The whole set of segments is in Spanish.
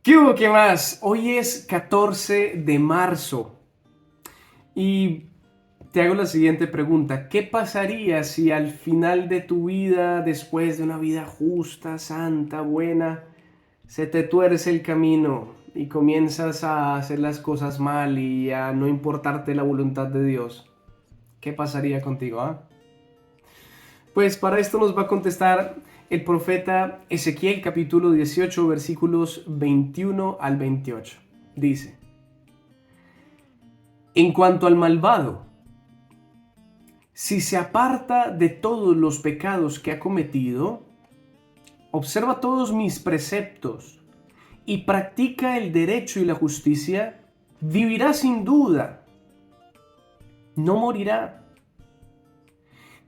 ¿Qué hubo? ¿Qué más? Hoy es 14 de marzo y te hago la siguiente pregunta. ¿Qué pasaría si al final de tu vida, después de una vida justa, santa, buena, se te tuerce el camino y comienzas a hacer las cosas mal y a no importarte la voluntad de Dios? ¿Qué pasaría contigo, ah? Pues para esto nos va a contestar el profeta Ezequiel capítulo 18 versículos 21 al 28. Dice: En cuanto al malvado, si se aparta de todos los pecados que ha cometido, observa todos mis preceptos y practica el derecho y la justicia, vivirá sin duda, no morirá.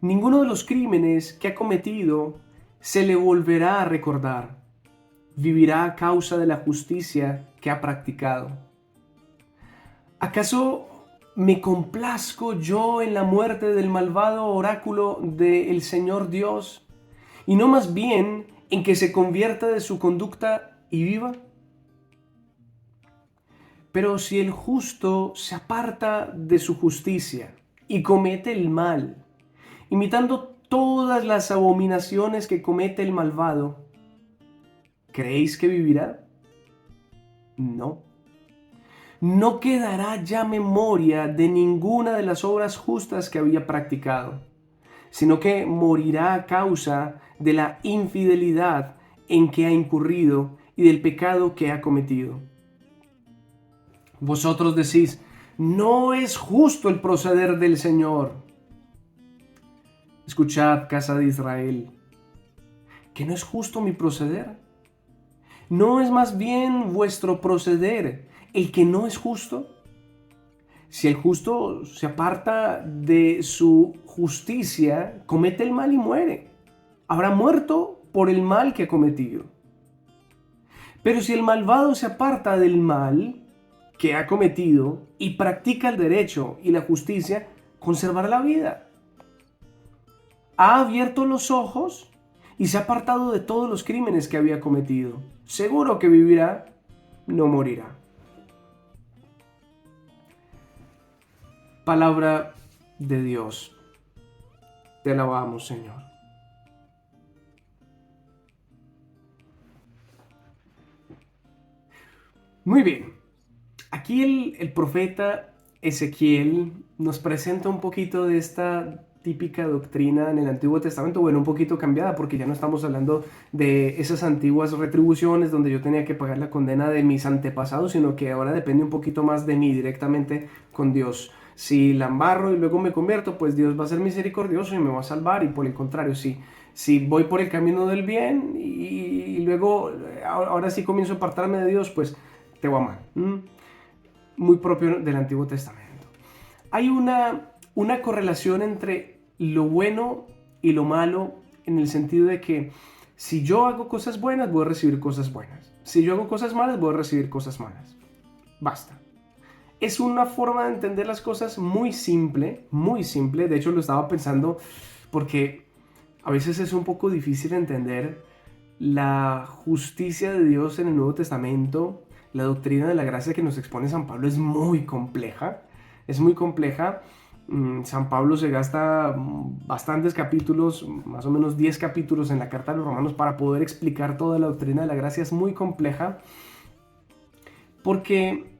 Ninguno de los crímenes que ha cometido se le volverá a recordar. Vivirá a causa de la justicia que ha practicado. ¿Acaso me complazco yo en la muerte del malvado oráculo del Señor Dios, y no más bien en que se convierta de su conducta y viva? Pero si el justo se aparta de su justicia y comete el mal, imitando todas las abominaciones que comete el malvado, ¿creéis que vivirá? No. No quedará ya memoria de ninguna de las obras justas que había practicado, sino que morirá a causa de la infidelidad en que ha incurrido y del pecado que ha cometido. Vosotros decís: no es justo el proceder del Señor. Escuchad, casa de Israel, que no es justo mi proceder. ¿No es más bien vuestro proceder el que no es justo? Si el justo se aparta de su justicia, comete el mal y muere. Habrá muerto por el mal que ha cometido. Pero si el malvado se aparta del mal que ha cometido y practica el derecho y la justicia, conservará la vida. Ha abierto los ojos y se ha apartado de todos los crímenes que había cometido. Seguro que vivirá, no morirá. Palabra de Dios. Te alabamos, Señor. Muy bien. Aquí el profeta Ezequiel nos presenta un poquito de esta típica doctrina en el Antiguo Testamento, bueno, un poquito cambiada porque ya no estamos hablando de esas antiguas retribuciones donde yo tenía que pagar la condena de mis antepasados, sino que ahora depende un poquito más de mí directamente con Dios. Si la embarro y luego me convierto, pues Dios va a ser misericordioso y me va a salvar, y por el contrario, si voy por el camino del bien y luego ahora sí comienzo a apartarme de Dios, pues te va mal. Muy propio del Antiguo Testamento. Hay una correlación entre lo bueno y lo malo, en el sentido de que si yo hago cosas buenas, voy a recibir cosas buenas. Si yo hago cosas malas, voy a recibir cosas malas. Basta. Es una forma de entender las cosas muy simple, muy simple. De hecho, lo estaba pensando porque a veces es un poco difícil entender la justicia de Dios en el Nuevo Testamento. La doctrina de la gracia que nos expone San Pablo es muy compleja. Es muy compleja. San Pablo se gasta bastantes capítulos, más o menos 10 capítulos en la carta a los romanos para poder explicar toda la doctrina de la gracia. Es muy compleja porque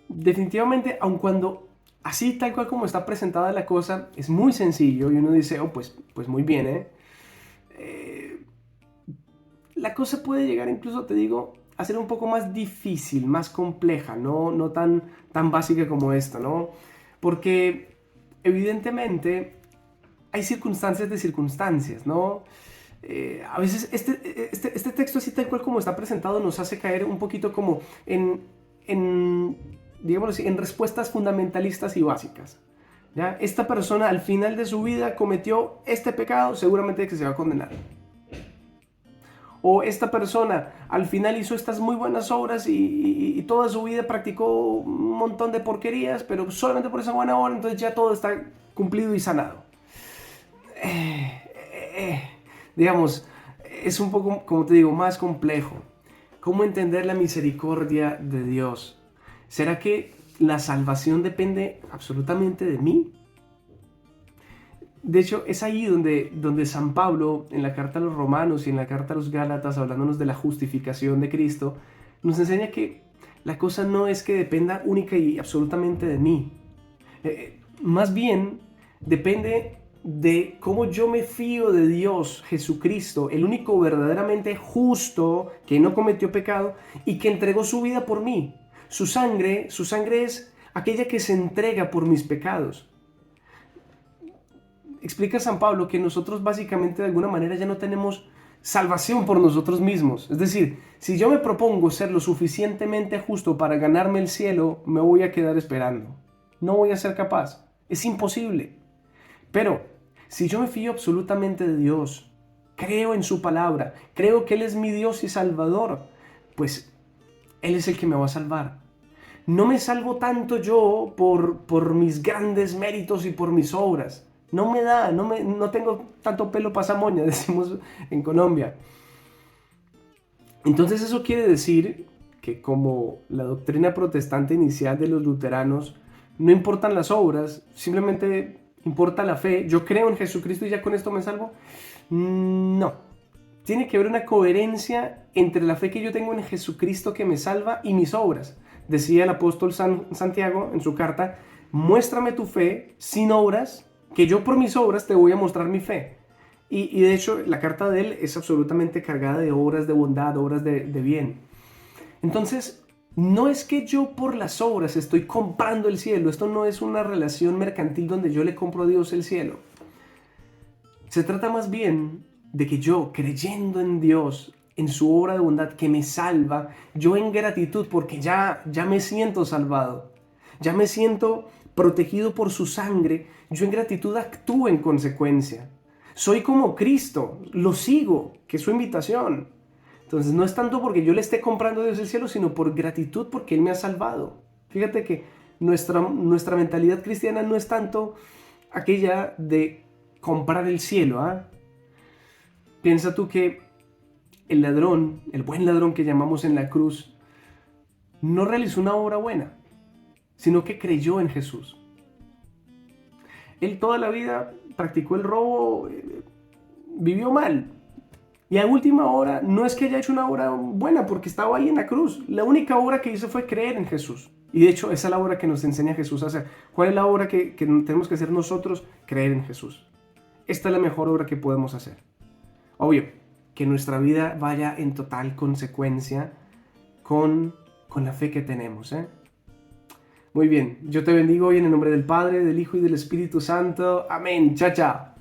definitivamente, aun cuando así tal cual como está presentada la cosa, es muy sencillo y uno dice, oh, pues muy bien, ¿eh? La cosa puede llegar incluso, te digo, a ser un poco más difícil, más compleja, no tan básica como esta, ¿no? Porque evidentemente hay circunstancias de circunstancias, ¿no? A veces este texto así tal cual como está presentado nos hace caer un poquito como en digámoslo así, en respuestas fundamentalistas y básicas. ¿Ya? Esta persona al final de su vida cometió este pecado, seguramente que se va a condenar. O esta persona al final hizo estas muy buenas obras y toda su vida practicó un montón de porquerías, pero solamente por esa buena obra, entonces ya todo está cumplido y sanado. Eh, eh, digamos, es un poco, como te digo, más complejo. ¿Cómo entender la misericordia de Dios? ¿Será que la salvación depende absolutamente de mí? De hecho, es ahí donde San Pablo, en la carta a los Romanos y en la carta a los Gálatas, hablándonos de la justificación de Cristo, nos enseña que la cosa no es que dependa única y absolutamente de mí. Más bien, depende de cómo yo me fío de Dios, Jesucristo, el único verdaderamente justo que no cometió pecado y que entregó su vida por mí. Su sangre es aquella que se entrega por mis pecados. Explica San Pablo que nosotros básicamente de alguna manera ya no tenemos salvación por nosotros mismos. Es decir, si yo me propongo ser lo suficientemente justo para ganarme el cielo, me voy a quedar esperando. No voy a ser capaz. Es imposible. Pero si yo me fío absolutamente de Dios, creo en su palabra, creo que Él es mi Dios y Salvador, pues Él es el que me va a salvar. No me salvo tanto yo por mis grandes méritos y por mis obras. No me da, no tengo tanto pelo pasamoña, decimos en Colombia. Entonces eso quiere decir que como la doctrina protestante inicial de los luteranos, no importan las obras, simplemente importa la fe. Yo creo en Jesucristo y ya con esto me salvo. No. Tiene que haber una coherencia entre la fe que yo tengo en Jesucristo que me salva y mis obras. Decía el apóstol Santiago en su carta, muéstrame tu fe sin obras, que yo por mis obras te voy a mostrar mi fe. Y de hecho la carta de él es absolutamente cargada de obras de bondad, obras de bien. Entonces, no es que yo por las obras estoy comprando el cielo. Esto no es una relación mercantil donde yo le compro a Dios el cielo. Se trata más bien de que yo, creyendo en Dios, en su obra de bondad que me salva, yo en gratitud, porque ya me siento salvado, ya me siento protegido por su sangre, yo en gratitud actúo en consecuencia. Soy como Cristo, lo sigo, que es su invitación. Entonces no es tanto porque yo le esté comprando a Dios el cielo, sino por gratitud porque Él me ha salvado. Fíjate que nuestra mentalidad cristiana no es tanto aquella de comprar el cielo. Piensa tú que el ladrón, el buen ladrón que llamamos en la cruz, no realizó una obra buena, sino que creyó en Jesús. Él toda la vida practicó el robo, vivió mal. Y a última hora, no es que haya hecho una obra buena porque estaba ahí en la cruz. La única obra que hizo fue creer en Jesús. Y de hecho, esa es la obra que nos enseña Jesús a hacer. ¿Cuál es la obra que tenemos que hacer nosotros? Creer en Jesús. Esta es la mejor obra que podemos hacer. Obvio, que nuestra vida vaya en total consecuencia con la fe que tenemos. Muy bien, yo te bendigo hoy en el nombre del Padre, del Hijo y del Espíritu Santo. Amén. Chao, chao.